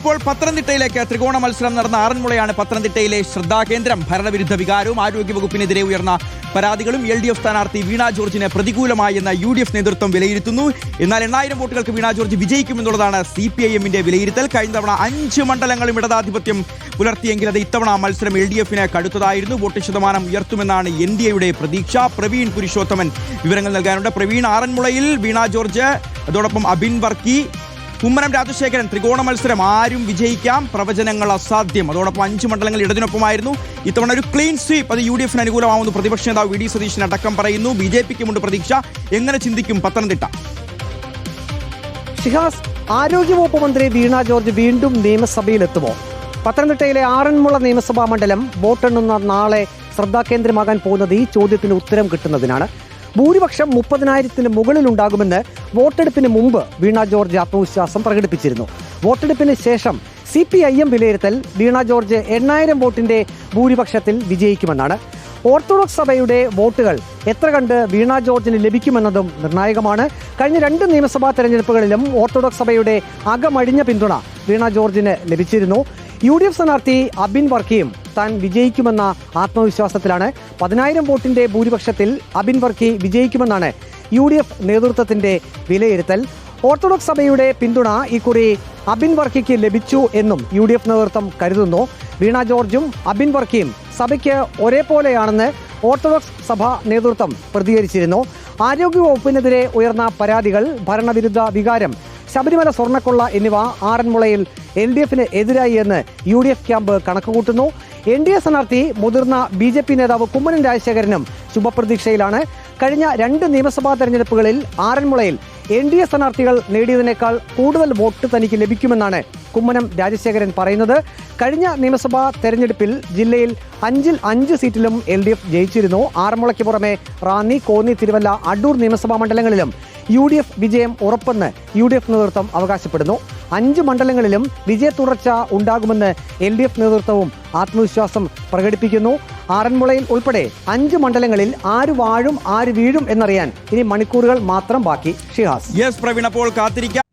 ഇപ്പോൾ പത്തനംതിട്ടയിലേക്ക് ത്രികോണ മത്സരം നടന്ന ആറന്മുളയാണ് പത്തനംതിട്ടയിലെ ശ്രദ്ധാകേന്ദ്രം. ഭരണവിരുദ്ധ വികാരവും ആരോഗ്യവകുപ്പിനെതിരെ ഉയർന്ന പരാതികളും LDF സ്ഥാനാർത്ഥി വീണ ജോർജിന് പ്രതികൂലമായി എന്ന UDF നേതൃത്വം വിലയിരുത്തുന്നു. എന്നാൽ 8000 വോട്ടുകൾക്ക് വീണ ജോർജ് വിജയിക്കുമെന്നുള്ളതാണ് CPIM-ന്റെ വിലയിരുത്തൽ. കഴിഞ്ഞ തവണ 5 മണ്ഡലങ്ങളും ഇടതാധിപത്യം പുലർത്തിയെങ്കിൽ അത് ഇത്തവണ മത്സരം LDF-ന് കടുത്തതായിരുന്നു. വോട്ട് ശതമാനം ഉയർത്തുമെന്നാണ് NDAയുടെ പ്രതീക്ഷ. പ്രവീൺ പുരുഷോത്തമൻ വിവരങ്ങൾ നൽകാനുണ്ട്. പ്രവീൺ, ആറന്മുളയിൽ വീണ ജോർജ്, അതോടൊപ്പം അബിൻ വർക്കി, കുമ്മനം രാജശേഖരൻ, ത്രികോണ മത്സരം ആരും വിജയിക്കാം, പ്രവചനങ്ങൾ അസാധ്യം. അതോടൊപ്പം 5 മണ്ഡലങ്ങൾ ഇടതിനൊപ്പമായിരുന്നു. ഇത്തവണ ഒരു ക്ലീൻ സ്വീപ്പ് അത് UDF-ന് അനുകൂലമാവുന്നു പ്രതിപക്ഷ നേതാവ് VD സതീശൻ അടക്കം പറയുന്നു. BJP-ക്കുമുണ്ട് പ്രതീക്ഷ. എങ്ങനെ ചിന്തിക്കും പത്തനംതിട്ട? ഷിഹാസ്, ആരോഗ്യവകുപ്പ് മന്ത്രി വീണ ജോർജ് വീണ്ടും നിയമസഭയിലെത്തുമോ? പത്തനംതിട്ടയിലെ ആറന്മുള നിയമസഭാ മണ്ഡലം വോട്ടെണ്ണുന്ന നാളെ ശ്രദ്ധാകേന്ദ്രമാകാൻ പോകുന്നത് ഈ ചോദ്യത്തിന് ഉത്തരം കിട്ടുന്നതിനാണ്. ഭൂരിപക്ഷം 30,000-ന് മുകളിലുണ്ടാകുമെന്ന് വോട്ടെടുപ്പിന് മുമ്പ് വീണ ജോർജ് ആത്മവിശ്വാസം പ്രകടിപ്പിച്ചിരുന്നു. വോട്ടെടുപ്പിന് ശേഷം CPIM വിലയിരുത്തൽ വീണ ജോർജ് 8000 വോട്ടിന്റെ ഭൂരിപക്ഷത്തിൽ വിജയിക്കുമെന്നാണ്. ഓർത്തഡോക്സ് സഭയുടെ വോട്ടുകൾ എത്ര കണ്ട് വീണ ജോർജിന് ലഭിക്കുമെന്നതും നിർണായകമാണ്. കഴിഞ്ഞ 2 നിയമസഭാ തെരഞ്ഞെടുപ്പുകളിലും ഓർത്തഡോക്സ് സഭയുടെ അകമഴിഞ്ഞ പിന്തുണ വീണ ജോർജിന് ലഭിച്ചിരുന്നു. UDF സ്ഥാനാർത്ഥി അബിൻ വർക്കിയും താൻ വിജയിക്കുമെന്ന ആത്മവിശ്വാസത്തിലാണ്. 10,000 വോട്ടിന്റെ ഭൂരിപക്ഷത്തിൽ അബിൻ വർക്കി വിജയിക്കുമെന്നാണ് UDF നേതൃത്വത്തിന്റെ വിലയിരുത്തൽ. ഓർത്തഡോക്സ് സഭയുടെ പിന്തുണ ഇക്കുറി അബിൻ വർക്കിക്ക് ലഭിച്ചു എന്നും UDF നേതൃത്വം കരുതുന്നു. വീണ ജോർജും അബിൻ വർക്കിയും സഭയ്ക്ക് ഒരേപോലെയാണെന്ന് ഓർത്തഡോക്സ് സഭ നേതൃത്വം പ്രതികരിച്ചിരുന്നു. ആരോഗ്യവകുപ്പിനെതിരെ ഉയർന്ന പരാതികൾ, ഭരണവിരുദ്ധ വികാരം, ശബരിമല സ്വർണ്ണക്കൊള്ള എന്നിവ ആറന്മുളയിൽ LDF-ന് എതിരായി എന്ന് UDF ക്യാമ്പ് കണക്കുകൂട്ടുന്നു. NDA സ്ഥാനാർത്ഥി മുതിർന്ന BJP നേതാവ് കുമ്മനം രാജശേഖരനും ശുഭപ്രതീക്ഷയിലാണ്. കഴിഞ്ഞ 2 നിയമസഭാ തെരഞ്ഞെടുപ്പുകളിൽ ആറന്മുളയിൽ NDA സ്ഥാനാർത്ഥികൾ നേടിയതിനേക്കാൾ കൂടുതൽ വോട്ട് തനിക്ക് ലഭിക്കുമെന്നാണ് കുമ്മനം രാജശേഖരൻ പറയുന്നത്. കഴിഞ്ഞ നിയമസഭാ തെരഞ്ഞെടുപ്പിൽ ജില്ലയിൽ 5-ൽ 5 സീറ്റിലും LDF ജയിച്ചിരുന്നു. ആറന്മുളയ്ക്ക് പുറമെ റാന്നി, കോന്നി, തിരുവല്ല, അടൂർ നിയമസഭാ മണ്ഡലങ്ങളിലും UDF വിജയം ഉറപ്പെന്ന് UDF നേതൃത്വം അവകാശപ്പെടുന്നു. 5 മണ്ഡലങ്ങളിലും വിജയ തുടർച്ച ഉണ്ടാകുമെന്ന് LDF നേതൃത്വവും ആത്മവിശ്വാസം പ്രകടിപ്പിക്കുന്നു. ആറന്മുളയിൽ ഉൾപ്പെടെ 5 മണ്ഡലങ്ങളിൽ ആര് വാഴും ആര് വീഴും എന്നറിയാൻ ഇനി മണിക്കൂറുകൾ മാത്രം ബാക്കി. ഷിഹാസ്. യെസ് പ്രവീൺ, അപ്പോൾ കാത്തിരിക്കാം.